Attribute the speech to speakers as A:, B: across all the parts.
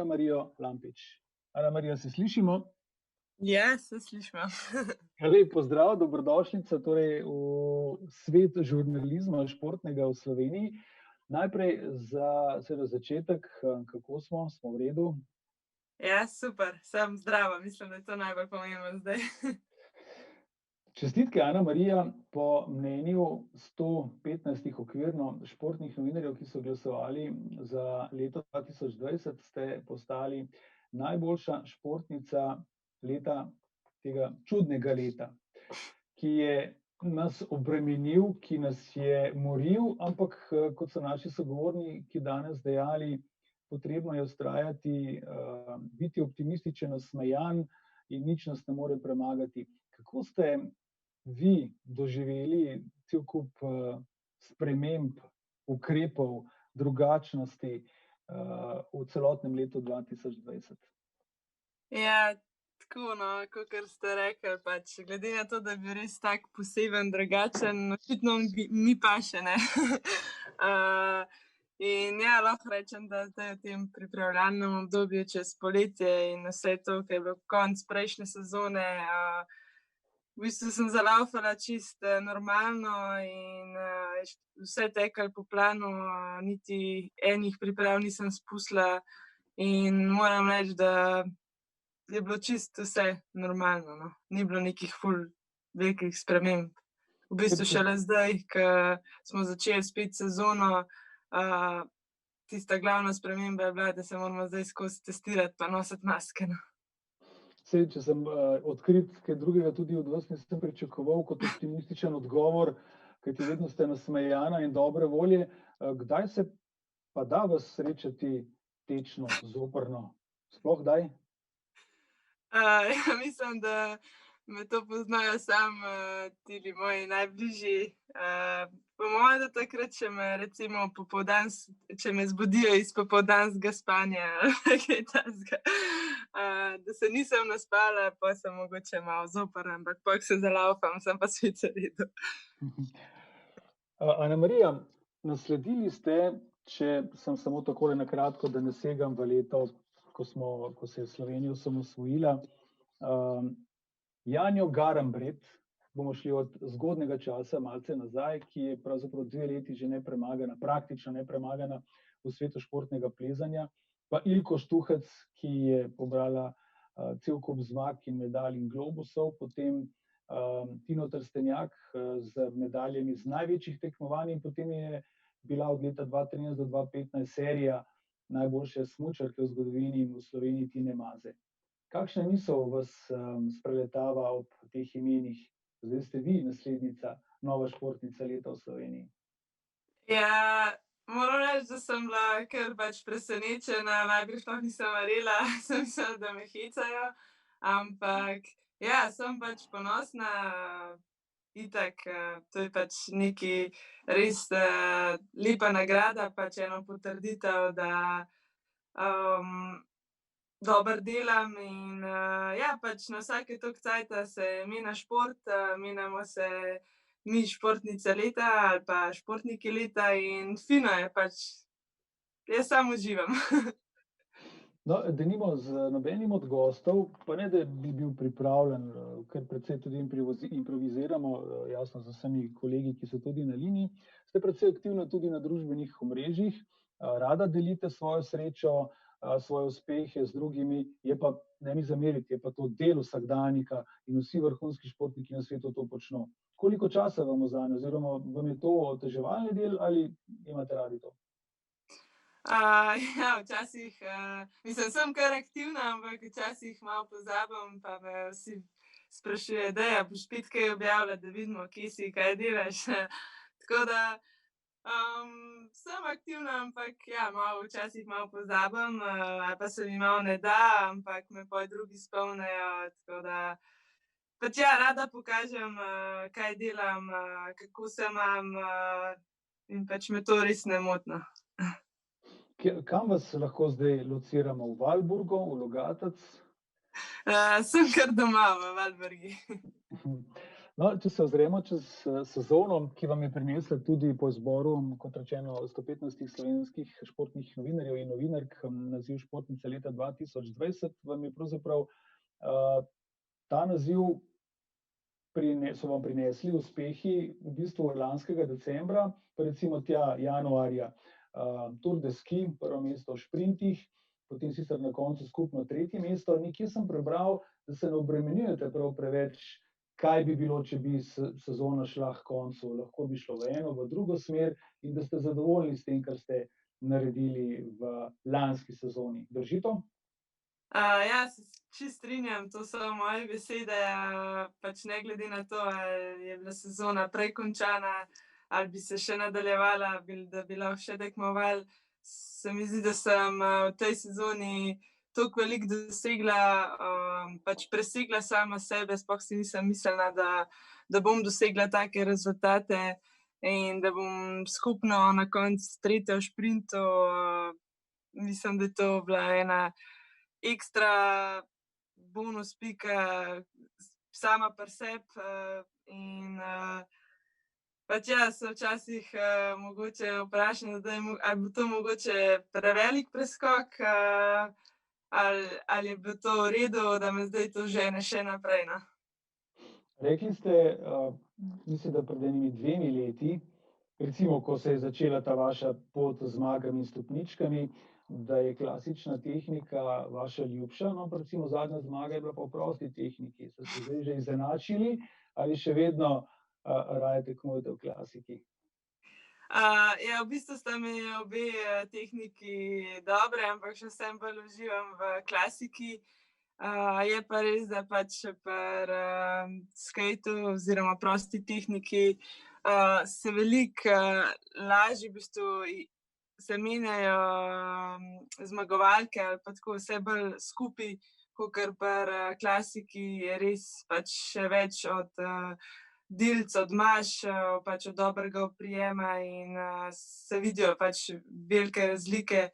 A: Marijo Lampič. Ana Marija, se slišimo?
B: Ja, se slišimo.
A: Lep pozdrav, dobrodošlica torej v svet žurnalizma športnega v Sloveniji. Najprej za začetek, kako smo? Smo v redu?
B: Ja, super, sem zdrava, mislim, da je to najbolj pomembno zdaj.
A: Čestitke, Ana Marija, po mnenju 115 okvirno športnih novinarjev, ki so glasovali za leto 2020, ste postali najboljša športnica leta, tega čudnega leta, ki je nas obremenil, ki nas je moril, ampak kot so naši sogovorniki danes dejali, potrebno je vztrajati, biti optimističen, nasmejan in nič nas ne more premagati. Kako ste vi doživeli cel kup sprememb, ukrepov, drugačnosti v celotnem letu 2020?
B: Ja, tako no, kakor ste rekli, pač glede na to, da je bil res tak poseben, drugačen, očitno mi paše, ne. In ja, lahko rečem, da zdaj v tem pripravljalnem obdobju čez poletje in vse to, ke je bilo konec prejšnje sezone, v bistvu sem zalavfala čisto normalno in vse teklo po planu, niti enih priprav nisem spustila in moram reči, da je bilo čisto vse normalno, no. Ni bilo nekih ful velikih sprememb. V bistvu šele zdaj, ke smo začeli spet sezono, tista glavna sprememba je bila, da se moramo zdaj skozi testirati pa nositi maske, no.
A: Saj, če sem odkrit, kaj drugega tudi od vas nisem pričakoval kot optimističen odgovor, kajti vedno ste nasmejana in dobre volje. Kdaj se pa da vas srečati tečno, zoprno? Sploh kdaj?
B: Ja, mislim, da me to poznajo samo tili moji najbližji. Po moje do takrat, če me recimo če me zbudijo iz popoldanskega spanja ali kaj takega, da se nisem naspala, pol sem mogoče malo zoprna, ampak pol, ko se zalavfam, sem pa spet v redu.
A: Ana Marija, nasledili ste, če sem samo takole na kratko, da ne segam v leto, ko se je Slovenija osamosvojila, Janjo Garnbret, bomo šli od zgodnjega časa malce nazaj, ki je pravzaprav 2 leti že nepremagana, praktično nepremagana v svetu športnega plezanja, pa Ilko Štuhec, ki je pobrala cel kup zmag in medalj in globusov, potem Tino Trstenjak z medaljami z največjih tekmovanj in potem je bila od leta 2013 do 2015 serija najboljše smučarke v zgodovini in v Sloveniji Tine Maze. Kakšna misel vas spreletava ob teh imenih? Zdaj ste vi naslednica, nova športnica leta v Sloveniji.
B: Ja, moram reči, da sem bila kar pač presenečena, najprej sploh nisem verjela, sem mislila, da me hecajo, ampak ja, sem pač ponosna, itak, to je pač nekaj res lepa nagrada, pač ena potrditev, da dobro delam in ja, pač na vsake toliko cajta se menja šport, menjamo se mi športnice leta ali pa športniki leta in fino je pač, jaz samo uživam.
A: No, denimo z nobenim od gostov, pa ne, da bi bil pripravljen, ker precej tudi improviziramo, jasno z vsemi kolegi, ki so tudi na liniji, ste precej aktivni tudi na družbenih omrežjih, rada delite svojo srečo, svoje uspehe z drugimi, je pa, ne mi zameriti, je pa to del vsakdanjika in vsi vrhunski športniki na svetu to počno. Koliko časa vam vzame oziroma vam je to oteževalni del ali imate radi to?
B: Ja, včasih, mislim, sem kar aktivna, ampak včasih malo pozabim, pa me vsi sprašujejo, daj, a boš spet kaj objavila, da vidimo, kje si, kaj delaš. Tako da sem aktivna, ampak ja, malo včasih malo pozabim, ali pa se mi malo ne da, ampak me pol drugi spomnijo, tako da pač ja, rada pokažem, kaj delam, kako se imam, in pač me to res ne moti, no.
A: Kam vas lahko zdaj lociramo? V Valburgo, v Logatec?
B: Sem kar doma v Valburgi.
A: No, če se ozremo čez sezono, ki vam je prinesla tudi po izboru, kot rečeno, 115 slovenskih športnih novinarjev in novinark, naziv športnice leta 2020, vam je pravzaprav ta naziv so vam prinesli uspehi v bistvu lanskega decembra, pa recimo tja januarja. Tour de Ski, prvo mesto v šprintih, potem sicer na koncu skupno 3. mesto. Nekje sem prebral, da se ne obremenjujete prav preveč, kaj bi bilo, če bi sezona šla k koncu. Lahko bi šlo v eno, v drugo smer in da ste zadovoljni s tem, kar ste naredili v lanski sezoni. Drži to?
B: Ja, se čisto strinjam, to so moje besede. Pač ne glede na to, ali je bila sezona prej končana ali bi se še nadaljevala, da bi lahko še tekmovali. Se mi zdi, da sem v tej sezoni toliko veliko dosegla, pač presegla sama sebe, sploh si nisem mislila, da bom dosegla take rezultate in da bom skupno na koncu 3. v šprintu. Mislim, da je to bila ena ekstra bonus pika sama pri sebi in pač ja, se včasih mogoče vprašam, ali bo to mogoče prevelik preskok ali je bilo to v redu, da me zdaj to žene še naprej, no.
A: Rekli ste, mislim, da pred enimi 2 leti, recimo, ko se je začela ta vaša pot z zmagami in stopničkami, da je klasična tehnika vaša ljubša, no, pa recimo zadnja zmaga je bila pa v prosti tehniki. Ste se zdaj že izenačili ali še vedno raje tekmujete v klasiki?
B: Ja, v bistvu sta mi obe tehniki dobre, ampak še vsem bolj uživam v klasiki. Je pa res, da pač pri skejtu oziroma prosti tehniki se veliko lažje v bistvu se menjajo zmagovalke ali pa tako vse bolj skupaj, kakor pri klasiki je res pač še več od delc, od maš, pač od dobrega oprijema in se vidijo pač velike razlike.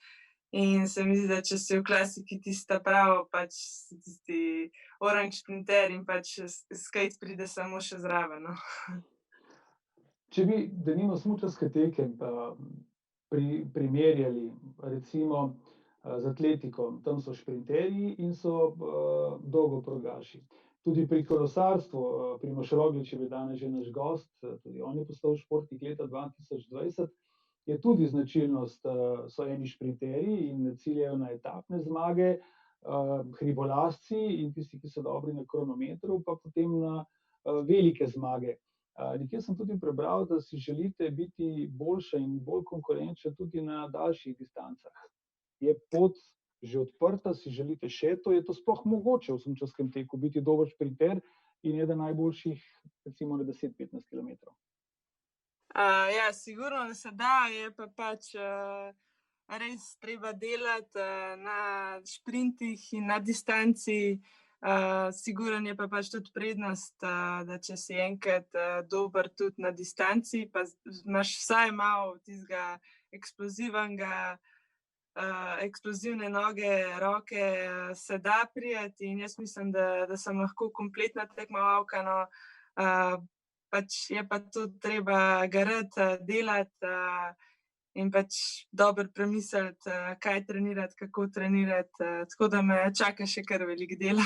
B: In se mi zdi, da če si v klasiki tista prava, pač si tisti orange šprinter in pač skejt pride samo še zraven, no.
A: Če bi denimo smučarske teke primerjali recimo z atletiko, tam so šprinterji in so dolgoprogaši. Tudi pri kolesarstvu, Primož Roglič je bil danes že naš gost, tudi on je postal športnik leta 2020, je tudi značilnost, so eni šprinterji in ciljajo na etapne zmage, hribolazci in tisti, ki so dobri na kronometru, pa potem na velike zmage. Nekje sem tudi prebral, da si želite biti boljša in bolj konkurenčna tudi na daljših distancah. Je pot že odprta, si želite še to? Je to sploh mogoče v smučarskem teku biti dober šprinter in eden najboljših recimo na 10-15 kilometrov?
B: Ja, sigurno, da se da, je pa pač res treba delati na šprintih in na distanci. Sigurno je pa pač tudi prednost, da če si enkrat dober tudi na distanci, pa imaš vsaj malo tistega eksplozivne noge, roke, se da priti in jaz mislim, da sem lahko kompletna tekmovalka, no. Pač je pa tudi treba garati, delati in pač dobro premisliti, kaj trenirati, kako trenirati, tako da me čaka še kar veliko dela.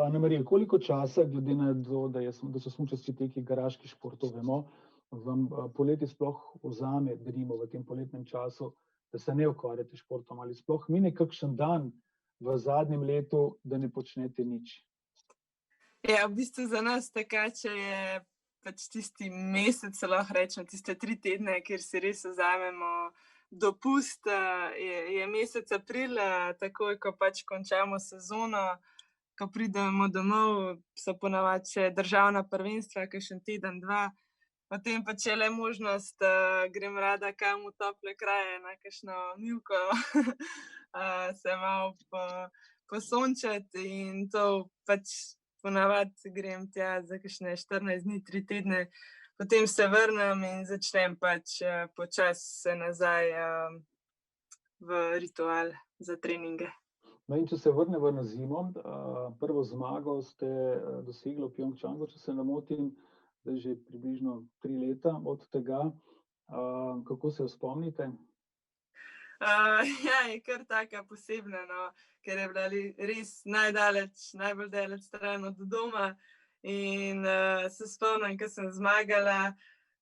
A: Anamarija, koliko časa, glede na to, da so smučarski teki garaški šport, to vemo, vam poleti sploh vzame, denimo v tem poletnem času, da se ne ukvarjate s športom, ali sploh mine kakšen dan v zadnjem letu, da ne počnete nič?
B: Ja, v bistvu za nas tekače je pač tisti mesec, se lahko rečem, tiste 3 tedne, kjer si res vzamemo dopust, je mesec april, takoj, ko pač končamo sezono, ko pridemo domov, so ponavadi še državna prvenstva, kakšen teden, 2. Potem pa če je le možnost, grem rada kam v tople kraje, na kakšno mivko, se malo posončiti in to pač ponavadi grem tja za kakšne 14 dni, 3 tedne, potem se vrnem in začnem pač počasi se nazaj v ritual za treninge.
A: No, in če se vrnemo na zimo, prvo zmago ste dosegli v Pjongčangu, če se ne motim, zdaj že približno 3 leta od tega. Kako se jo spomnite?
B: Ja, je kar taka posebna, no, ker je bila res najbolj daleč stran od doma. In se spomnim, ko sem zmagala,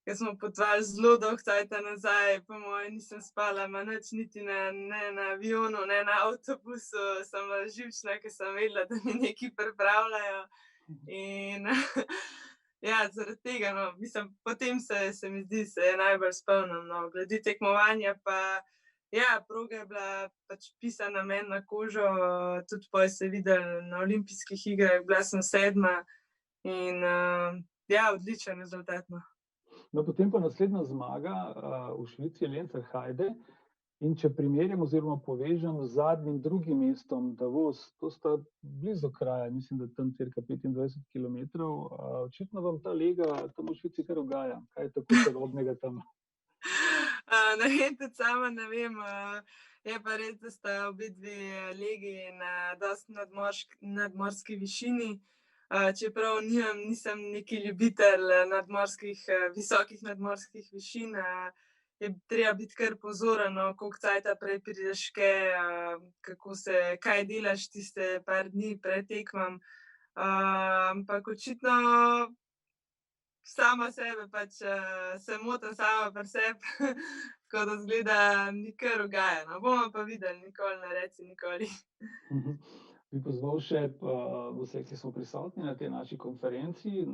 B: ker smo potovali zelo dolgo časa nazaj, po mojem nisem spala, nič, niti ne na avionu, ne na avtobusu, sem bila živčna, ker sem vedela, da mi nekaj pripravljajo. In ja, zaradi tega, no, mislim, potem se mi zdi, se je najbolj spomnim, no, glede tekmovanja pa. Ja, proga je bila pač pisana meni na kožo, tudi pol se je videlo na olimpijskih igrah, bila sem 7. In ja, odličen rezultat, no.
A: No, potem pa naslednja zmaga v Švici, Lenzer Heide. In če primerjam oziroma povežem z zadnjim drugim mestom Davos, to sta blizu kraja, mislim, da tam cirka 25 kilometrov. Očitno vam ta lega tam v Švici kar ugaja. Kaj je tako čarobnega tam?
B: Ne vem, tudi sama ne vem. Je pa res, da sta obidve legi na dosti nadmorski višini. Čeprav nisem neki ljubitelj visokih nadmorskih višin, je treba biti kar pozoren, no, koliko cajta prej prideš kaj delaš tiste par dni pred tekmam. Ampak očitno sama sebe pač se motim sama pri sebi, tako da izgleda mi kar ugaja, no. Bomo pa videli, nikoli ne reci nikoli.
A: Bi pozval še vse, ki smo prisotni na tej naši konferenci.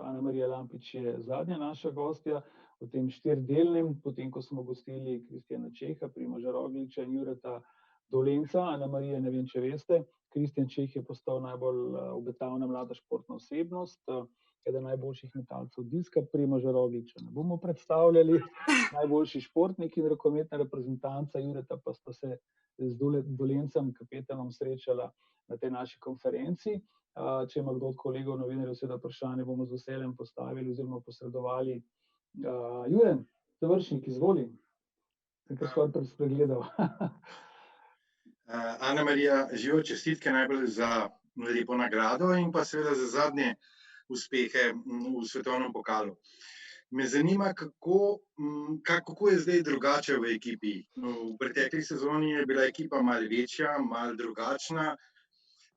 A: Anamarija Lampič je zadnja naša gostja v tem 4-delnem, potem ko smo gostili Kristjana Čeha, Primoža Rogliča in Jureta Dolenca. Anamarija, ne vem, če veste, Kristjan Čeh je postal najbolj obetavna mlada športna osebnost, eden najboljših metalcev diska. Primoža Rogliča ne bomo predstavljali, najboljši športnik in rokometna reprezentanca. Jureta pa sta se z Dolencem, kapetanom, srečala na tej naši konferenci. Če ima kdo od kolegov novinarjev seveda vprašanje, bomo z veseljem postavili oziroma posredovali. Jure, Završnik, izvoli. Sem kar skoraj spregledal.
C: Anamarija, živijo čestitke najbolj za lepo nagrado in pa seveda za zadnje uspehe v svetovnem pokalu. Me zanima, kako je zdaj drugače v ekipi. V pretekli sezoni je bila ekipa malo večja, malo drugačna.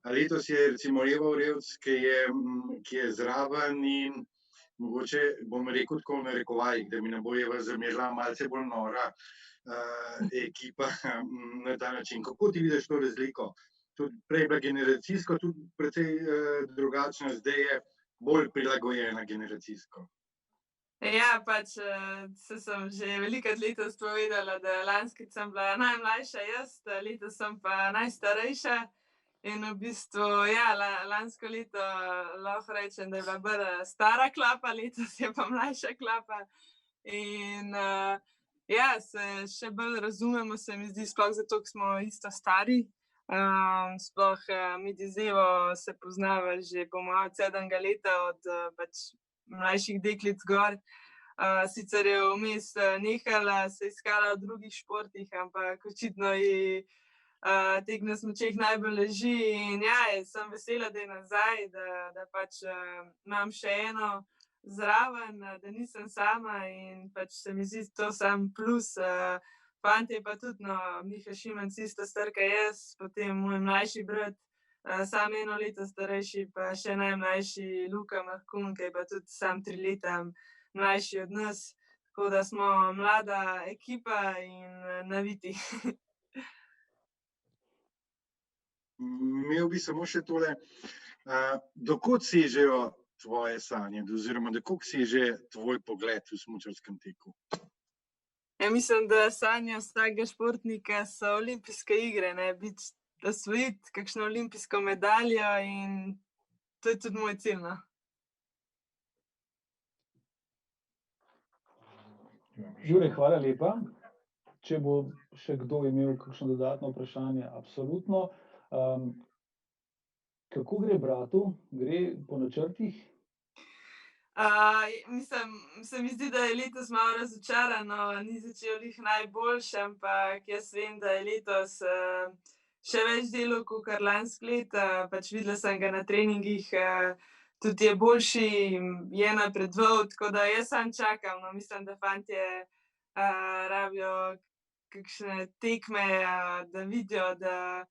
C: Letos je recimo Eva Urevc, ki je zraven in mogoče bom rekel tako v narekovajih, da mi ne bo Eva zamerila, malce bolj nora ekipa na ta način. Kako ti vidiš to razliko? Tudi prej je bila generacijsko tudi precej drugačna, zdaj je bolj prilagojena generacijsko.
B: Ja, pač sem že velikokrat letos povedala, da lanskič sem bila najmlajša jaz, letos sem pa najstarejša. In v bistvu, ja, lansko leto lahko rečem, da je bila bolj stara klapa, letos je pa mlajša klapa. In ja, se še bolj razumemo, se mi zdi, sploh zato, ker smo isto stari. Sploh midve z Evo se poznava že po mojem od 7. leta, od pač mlajših deklic gor. Sicer je vmes nehala, se iskala v drugih športih, ampak očitno ji tek na smučeh najbolj leži. In ja, sem vesela, da je nazaj, da pač imam še eno zraven, da nisem sama in pač se mi zdi to sam plus. Fantje pa tudi, no, Miha Šimenc isto star kot jaz, potem moj mlajši brat, samo 1 leto starejši, pa še najmlajši Luka Mahkun, ki je pa tudi samo 3 leta mlajši od nas. Tako da smo mlada ekipa in naviti.
C: Imel bi samo še tole, do kod sežejo tvoje sanje oziroma do kod seže tvoj pogled v smučarskem teku?
B: Ja, mislim, da sanja vsakega športnika so olimpijske igre, ne, osvojiti kakšno olimpijsko medaljo in to je tudi moj cilj, no.
A: Jure, hvala lepa. Če bo še kdo imel kakšno dodatno vprašanje, absolutno. Kako gre bratu? Gre po načrtih?
B: Mislim, se mi zdi, da je letos malo razočarano, ni začel glih najboljše, ampak jaz vem, da je letos še več delal kot lansko leto, pač videla sem ga na treningih, tudi je boljši, je napredoval, tako da jaz sam čakam, no, mislim, da fantje rabijo kakšne tekme, da vidijo, da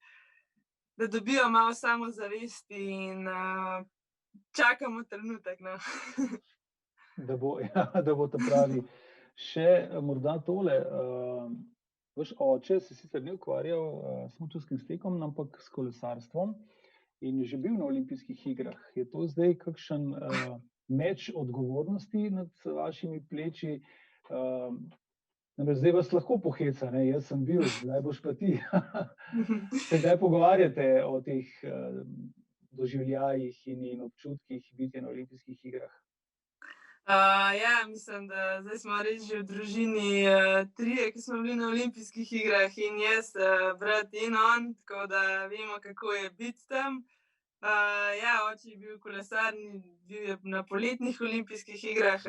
B: dobijo malo samozavesti in čakamo trenutek, no.
A: Da bo, ja, da bo ta pravi. Še morda tole, vaš oče se sicer ni ukvarjal s smučarskim stekom, ampak s kolesarstvom in je že bil na olimpijskih igrah. Je to zdaj kakšen meč odgovornosti nad vašimi pleči? Namreč zdaj vas lahko poheca, ne? Jaz sem bil, zdaj boš pa ti. Se kdaj pogovarjate o teh doživljajih in občutkih bitja na olimpijskih igrah?
B: Ja, mislim, da zdaj smo res že v družini trije, ki smo bili na olimpijskih igrah in jaz, brat in on, tako da vemo, kako je biti tam. Ja, oče je bil kolesar, bil je na poletnih olimpijskih igrah,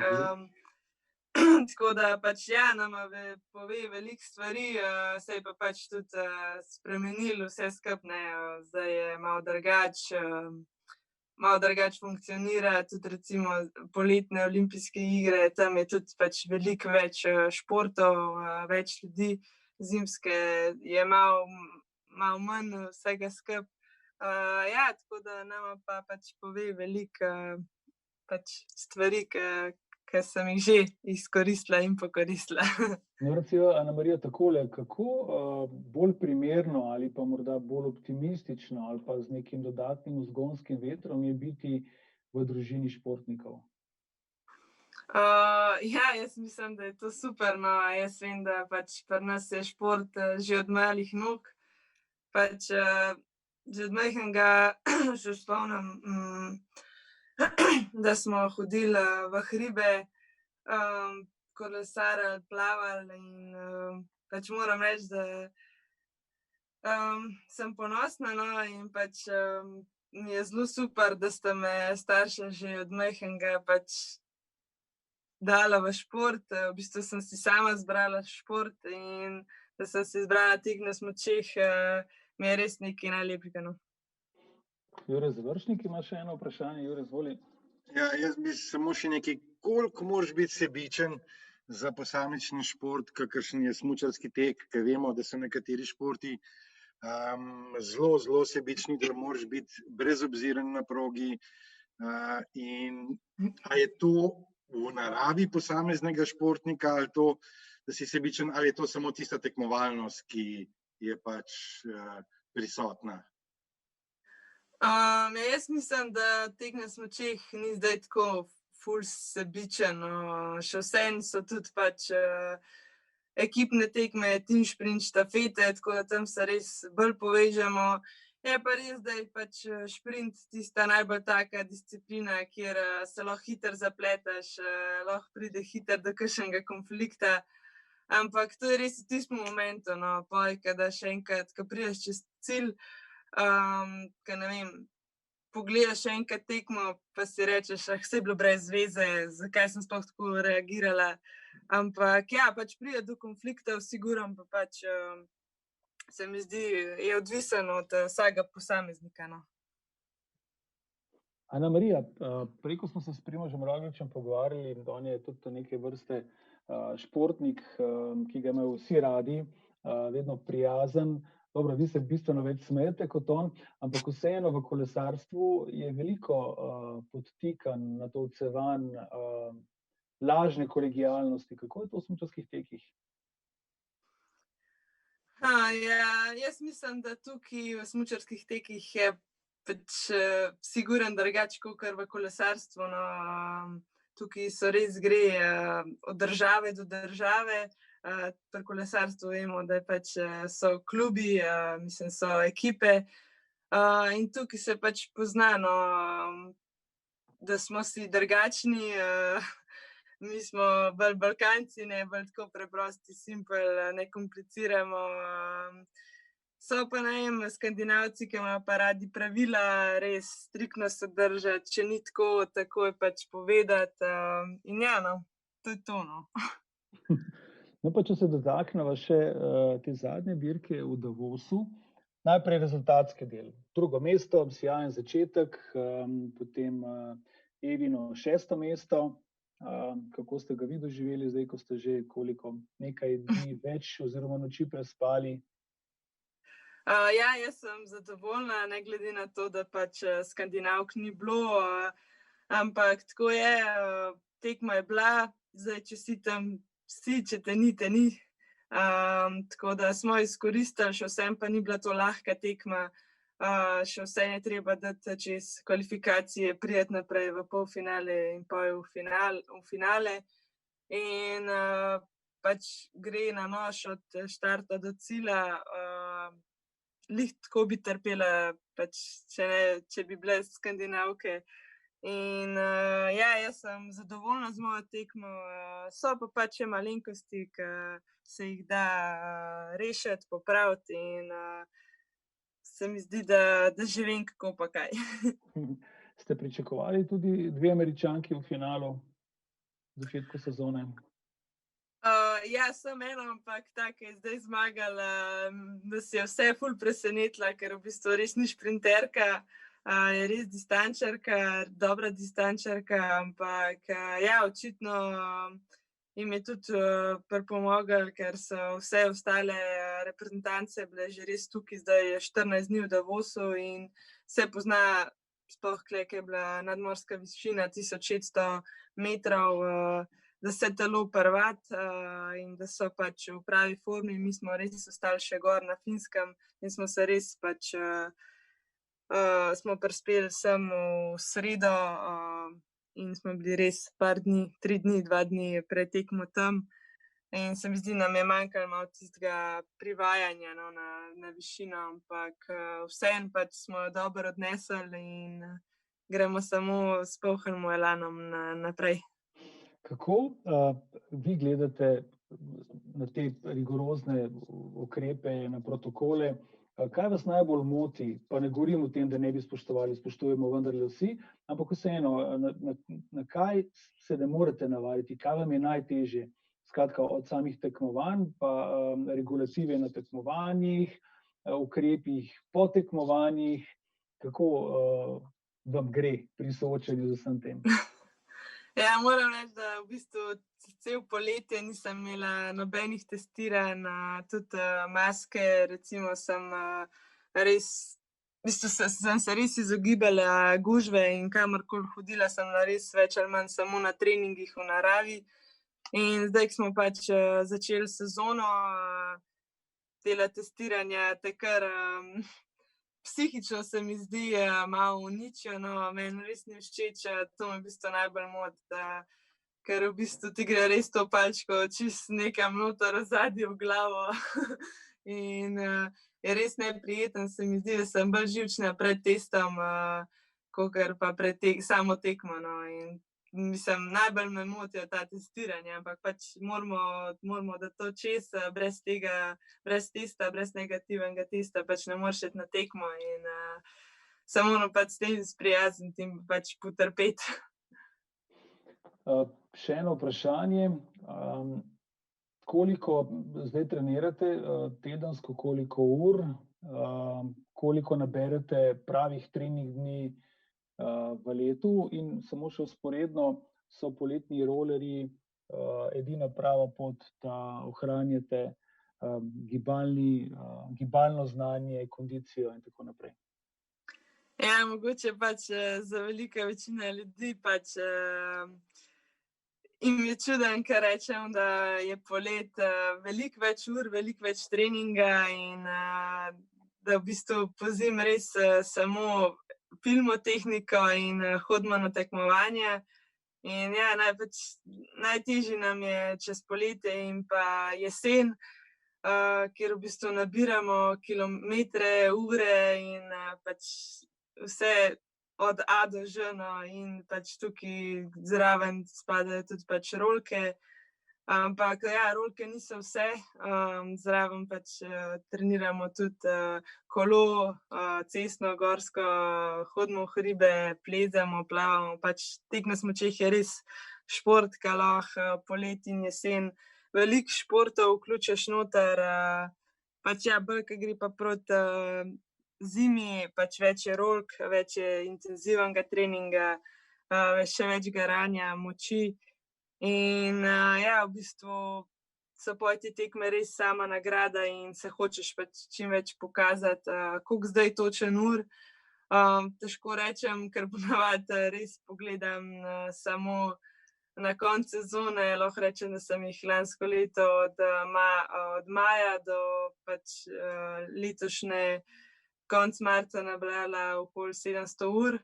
B: tako da pač ja, nama pove veliko stvari, se je pa pač tudi spremenilo vse skupaj, ne, zdaj je malo drugače funkcionira, tudi recimo poletne olimpijske igre, tam je tudi pač veliko več športov, več ljudi, zimske je malo manj vsega skupaj. Ja, tako da nama pa pač pove veliko pač stvari, ki sem jih že izkoristila in pokoristila.
A: No, recimo, Anamarija, takole, kako bolj primerno ali pa morda bolj optimistično ali pa z nekim dodatnim vzgonskim vetrom je biti v družini športnikov?
B: Ja, jaz mislim, da je to super, no, jaz vem, da pač pri nas je šport že od malih nog, pač že od majhnega se spomnim, da smo hodili v hribe, kolesarili, plavali in pač moram reči, da sem ponosna, no, in pač mi je zelo super, da sta me starša že od majhnega pač dala v šport. V bistvu sem si sama izbrala šport in da sem si izbrala tek na smučeh, mi je res nekaj najlepšega, no.
A: Jure Završnik ima še eno vprašanje. Jure, izvoli.
C: Ja, jaz bi samo še nekaj, koliko moraš biti sebičen za posamični šport, kakršen je smučarski tek, ker vemo, da so nekateri športi zelo, zelo sebični, da moraš biti brezobziren na progi. In a je to v naravi posameznega športnika ali to, da si sebičen, ali je to samo tista tekmovalnost, ki je pač prisotna?
B: Jaz mislim, da tek na smučeh ni zdaj tako ful sebičen, še vseeno so tudi pač ekipne tekme, team sprint, štafete, tako da tam se res bolj povežemo. Je pa res, da je pač šprint tista najbolj taka disciplina, kjer se lahko hitro zapleteš, lahko pride hitro do kakšnega konflikta, ampak to je res v tistem momentu, no, pol, kada še enkrat, ko prideš čez cilj, ko ne vem, pogledaš še enkrat tekmo, pa si rečeš, saj je bilo brez veze, zakaj sem sploh tako reagirala, ampak ja, pač pride do konfliktov, sigurno pa pač se mi zdi, je odvisen od vsakega posameznika, no.
A: Anamarija, prej, ko smo se s Primožem Rogličem pogovarjali, on je tudi neke vrste športnik, ki ga imajo vsi radi, vedno prijazen. Dobro, vi se bistveno več smejete kot on, ampak vseeno v kolesarstvu je veliko podtikanj, natolcevanj, lažne kolegialnosti. Kako je to v smučarskih tekih?
B: Ja, jaz mislim, da tukaj v smučarskih tekih je pač sigurno drugače kakor v kolesarstvu, no. Tukaj so res gre od države do države, pri kolesarstvu vemo, da pač so klubi, mislim, so ekipe, in tukaj se pač pozna, no, da smo si drugačni, mi smo bolj Balkanci, ne, bolj tako preprosti, simpel, ne kompliciramo. So pa, ne vem, Skandinavci, ki imajo pa radi pravila, res striktno se držati, če ni tako, takoj pač povedati, in ja, no, to je to, no.
A: No, pa če se dotakneva še te zadnje dirke v Davosu, Najprej rezultatski del. Drugo mesto, sijajen začetek, potem Evino 6. mesto. Kako ste ga vi doživeli zdaj, ko ste že nekaj dni več oziroma noči prespali?
B: Ja, jaz sem zadovoljna, ne glede na to, da pač Skandinavk ni bilo, ampak tako je, tekma je bila, zdaj čestitam vsi, če te ni, te ni. Tako da smo izkoristili, še vsem pa ni bila to lahka tekma, še vse je treba dati čez kvalifikacije, prijeti naprej v polfinale in pa v finale. In pač gre na nož od štarta do cilja, lih tako bi trpela, pač, če bi bile Skandinavke. In ja, jaz sem zadovoljna z mojo tekmo, so pa pač še malenkosti, ki se jih da rešiti, popraviti in se mi zdi, da že vem, kako pa kaj.
A: Ste pričakovali tudi 2 Američanki v finalu v začetku sezone?
B: Ja, sem eno, ampak ta, ki je zdaj zmagala, nas je vse ful presenetila, ker v bistvu res ni šprinterka, je res distančarka, dobra distančarka, ampak ja, očitno jim je tudi pripomogel, ker so vse ostale reprezentance bile že res tukaj, zdaj je 14 dni v Davosu in se pozna, sploh kle, ki je bila nadmorska višina 1600 metrov, da se telo prvati in da so pač v pravi formi. Mi smo res ostali še gor na Finskem in smo se res pač smo prispeli sem v sredo in smo bili res par dni, 3 dni, 2 dni pred tekmo tam in se mi zdi, nam je manjkalo malo tistega privajanja na višino, ampak vseeno pač smo jo dobro odnesli in gremo samo s polnim elanom naprej.
A: Kako vi gledate na te rigorozne ukrepe, na protokole? Kaj vas najbolj moti? Pa ne govorim o tem, da ne bi spoštovali, spoštujemo vendarle vsi, ampak vseeno, na kaj se ne morete navaditi, kaj vam je najtežje? Skratka, od samih tekmovanj, pa regulative na tekmovanjih, ukrepih po tekmovanjih, kako vam gre pri soočanju z vsem tem?
B: Ja, moram reči, da v bistvu cel poletje nisem imela nobenih testiranj, tudi maske, recimo sem res, v bistvu sem se res izogibala gužve in kamorkoli hodila sem res več ali manj samo na treningih v naravi. In zdaj, ko smo pač začeli sezono, tela testiranja, te kar psihično se mi zdi malo uničijo, no, meni res ni všeč, to me v bistvu najbolj moti, ker v bistvu ti gre res to palčko čisto nekam noter ozadje v glavo in je res neprijeten, se mi zdi, da sem bolj živčna pred testom, kakor pa pred samo tekmo, no, in mislim, najbolj me motijo ta testiranja, ampak pač moramo dati to čez, brez tega, brez testa, brez negativnega testa, pač ne moreš iti na tekmo in se moramo pač s tem sprijazniti in pač potrpeti.
A: Še eno vprašanje, koliko zdaj trenirate tedensko, koliko ur, koliko naberete pravih trening dni v letu in samo še vzporedno, so poletni rolerji edina prava pot, da ohranjate gibalno znanje, kondicijo in tako naprej?
B: Ja, mogoče pač za velika večina ljudi pač jim je čuden, ker rečem, da je polet veliko več ur, veliko več treninga in da v bistvu pozimi res samo pilimo tehniko in hodimo na tekmovanja. In ja, najtežje nam je čez poletje in pa jesen, kjer v bistvu nabiramo kilometre, ure in pač vse od A do Ž, no, in pač tukaj zraven spadajo tudi pač rolke. Ampak ja, rolke niso vse, zraven pač treniramo tudi kolo, cestno, gorsko, hodimo v hribe, plezamo, plavamo, pač tek na smučeh je res šport, ki lahko poleti in jesen veliko športov vključiš noter pač ja, bolj, ko gre pa proti zimi, pač več je rolk, več je intenzivnega treninga, še več garanja, moči. In ja, v bistvu so po te tekme res sama nagrada in se hočeš pač čim več pokazati, koliko zdaj točen ur. Težko rečem, ker ponavadi res pogledam samo na konec sezone. Lahko rečem, da sem jih lansko leto od maja do pač letošnje konec marca nabrala okoli 700 ur.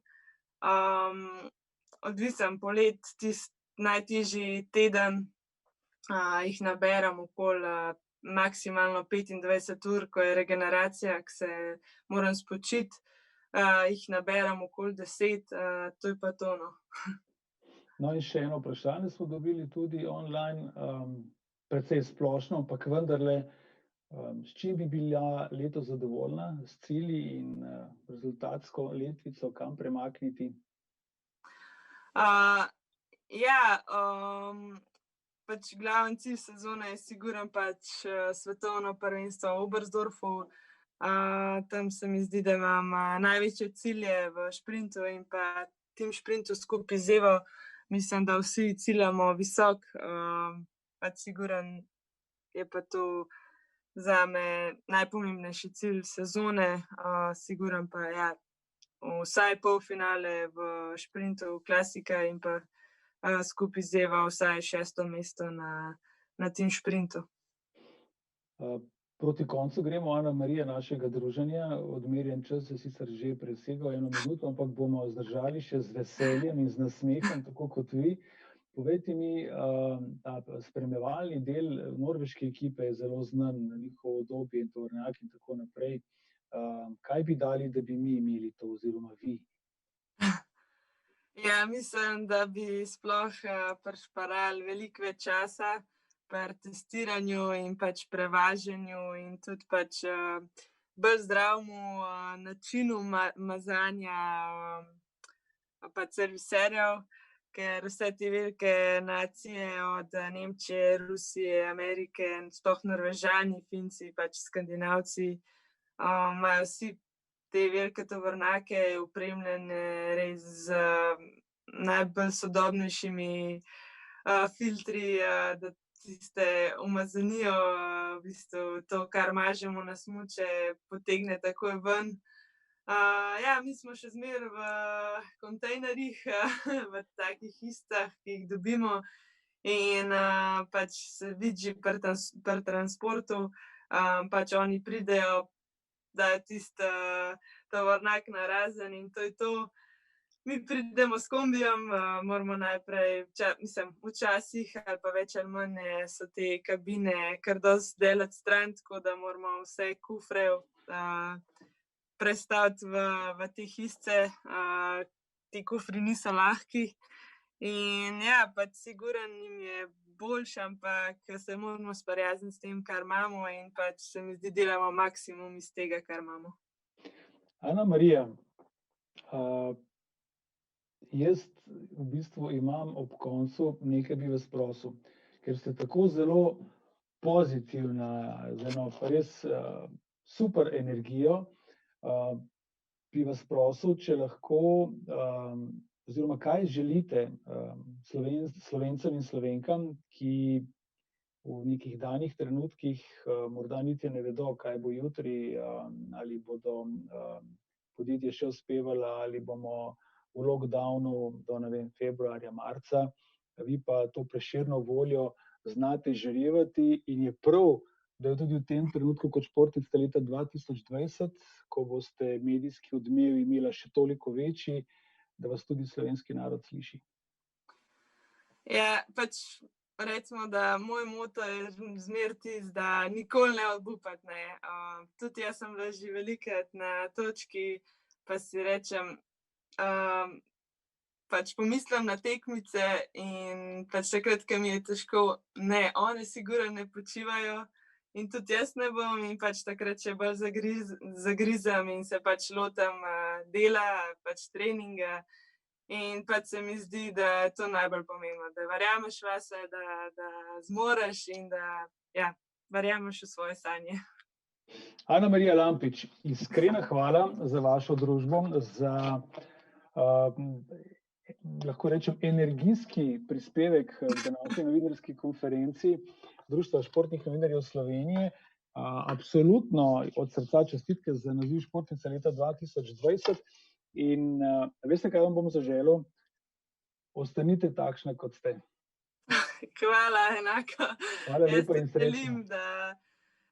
B: Odvisen polet, tisti najtežji teden jih naberem okoli maksimalno 25 ur, ko je regeneracija, ko se moram spočiti. Jih naberem okoli 10, to je pa to, no.
A: No in še eno vprašanje smo dobili tudi online, precej splošno, ampak vendarle, s čim bi bila letos zadovoljna, s cilji in rezultatsko letvico, kam premakniti?
B: Ja, pač glaven cilj sezone je sigurno pač svetovno prvenstvo v Oberstdorfu. Tam se mi zdi, da imam največje cilje v šprintu in pa tem šprintu skupaj z Evo. Mislim, da vsi ciljamo visok, pač sigurno je pa to zame najpomembnejši cilj sezone, sigurno pa ja, vsaj polfinale v šprintu klasika in pa skupaj z Evo vsaj 6. mesto na tem šprintu.
A: Proti koncu gremo, Ana Marija, našega druženja. Odmerjen čas je sicer že presegal 1 minuto, ampak bomo zdržali še z veseljem in z nasmehom, tako kot vi. Povejte mi, ta spremljevalni del norveške ekipe je zelo znan, njihovo udobje in tovornjak in tako naprej. Kaj bi dali, da bi mi imeli to oziroma vi?
B: Ja, mislim, da bi sploh prišparali veliko več časa pri testiranju in pač prevažanju in tudi pač bolj zdravemu načinu mazanja pa serviserjev, ker vse te velike nacije od Nemčije, Rusije, Amerike, sploh Norvežani, Finci, pač Skandinavci, imajo vsi te velike tovornjake opremljene res z najbolj sodobnejšimi filtri, da tiste umazanijo, v bistvu to, kar mažemo na smuče, potegne takoj ven. Ja, mi smo še zmeraj v kontejnerjih, v takih istih, ki jih dobimo in pač se vidi že pri transportu, pač oni pridejo, dajo tisti tovornjak narazen in to je to. Mi pridemo s kombijem, moramo najprej, včasih ali pa več ali manj so te kabine kar dosti daleč stran, tako da moramo vse kufre prestaviti v te hišice. Ti kufri niso lahki in ja, pač sigurno jim je boljše, ampak se moramo sprijazniti s tem, kar imamo in pač se mi zdi, delamo maksimum iz tega, kar imamo.
A: Ana Marija, jaz v bistvu imam ob koncu nekaj bi vas prosil, ker ste tako zelo pozitivna, z eno res super energijo, bi vas prosil, če lahko, oziroma kaj želite Slovencem in Slovenkam, ki v nekih danih trenutkih morda niti ne vedo, kaj bo jutri, ali bodo podjetje še uspevalo, ali bomo v lockdownu do, ne vem, februarja, marca, vi pa to Prešerno voljo znate žarevati in je prav, da je tudi v tem trenutku kot športnica leta 2020, ko boste medijski odmev imela še toliko večji, da vas tudi slovenski narod sliši.
B: Ja, pač recimo, da moj moto je zmeraj tisti, da nikoli ne obupati, ne. Tudi jaz sem bila že velikokrat na točki, pa si rečem, pač pomislim na tekmice in pač takrat, ko mi je težko, ne, one sigurno ne počivajo in tudi jaz ne bom in pač takrat še bolj zagrizem in se pač lotim dela, pač treninga in pač se mi zdi, da je to najbolj pomembno, da verjameš vase, da zmoreš in da, ja, verjameš v svoje sanje.
A: Ana Marija Lampič, iskrena hvala za vašo družbo, za lahko rečem energijski prispevek k današnji novinarski konferenci Društva športnih novinarjev Slovenije. Absolutno od srca čestitke za naziv športnica leta 2020 in veste, kaj vam bom zaželel? Ostanite takšne, kot ste.
B: Hvala, enako.
A: Hvala lepa in srečno.
B: Želim,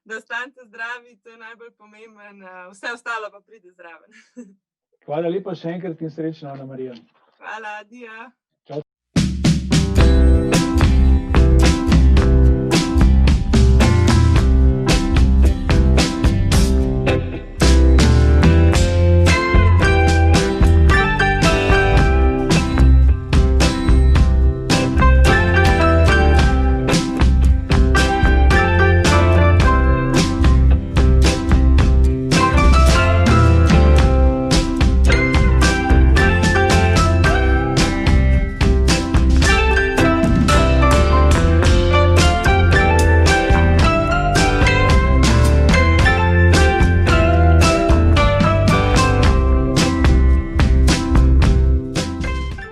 B: da ostanete zdravi, to je najbolj pomemben, vse ostalo pa pride zraven.
A: Hvala lepa še enkrat in srečno, Ana Marija.
B: Hvala, adijo.